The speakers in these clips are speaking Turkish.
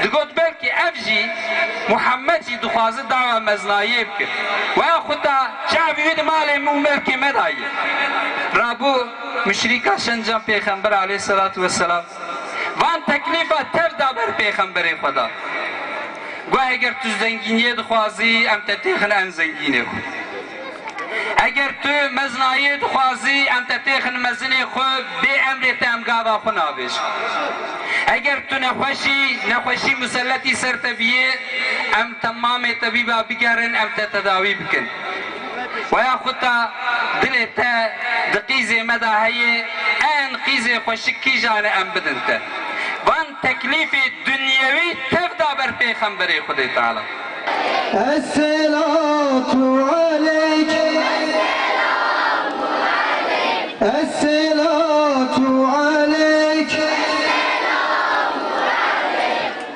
دقوت belki evji Muhammed'i duhazı dava meznayı bkir. Ve xuda şabiyyid mali mumelki medayi. Rabu müşrika şencan Peygamber aleyhissalatu vesselam. Van teklifa tevda ber Peygamberi Xuda. Ve eğer tu zenginiye duhazı em tetixin en zengine xud. اگر تو مزنایی خوازی ام تتیخن مزنی خو بی امریت ام گاوا خو نابش اگر تو نخوشی مسلطی سر طبیعه ام تمام طبیبا بگرن ام تداوی بکن و یا خودتا دلتا دقیز مداهیه ان قیز خوشکی جانه ام بدنتا وان تکلیف دنیوی تفدا بر پیغمبری خودی تعالی السلام عليك السلام عليك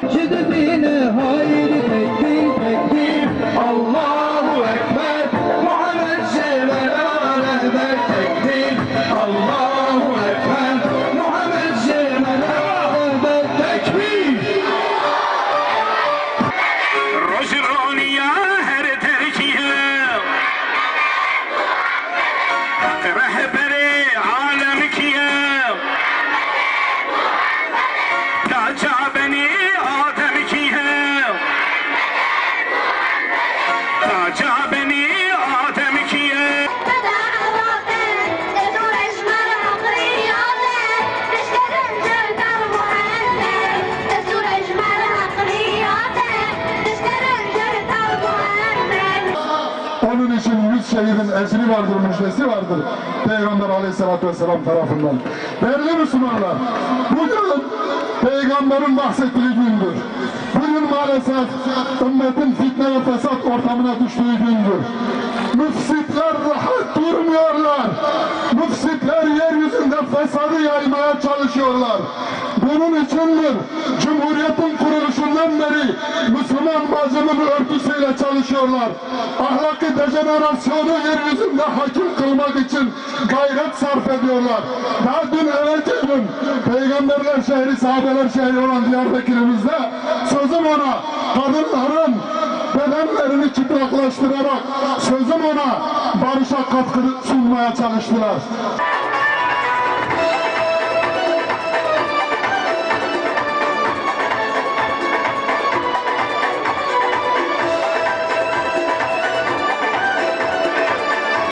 جدبين هايد تكبير تكبير الله أكبر محمد جبل على تكبير الله أكبر محمد جبل على تكبير رجرانيا هر تركيها رهبر عالم كيا تاجا بني آدم كيا تاجا بني آدم كيا Onun için 100 şehidin ecri vardır, müjdesi vardır Peygamber aleyhissalatü vesselam tarafından. Değerli Müslümanlar, bugün Peygamberin bahsettiği gündür. Bugün maalesef ümmetin fitne ve fesat ortamına düştüğü gündür. Müfsitler rahat durmuyorlar. Müfsitler yeryüzünde fesadı yaymaya çalışıyorlar. Bunun içindir Cumhuriyet'in kuruluşundan beri Müslüman bacımın örgüsüyle çalışıyorlar. Ahlaki dejenerasyonu yeryüzünde hakim kılmak için gayret sarf ediyorlar. Daha dün evvelki gün Peygamberler şehri, sahabeler şehri olan Diyarbakır'ımızda sözüm ona kadınların bedenlerini çıplaklaştırarak sözüm ona barışa katkı sunmaya çalıştılar.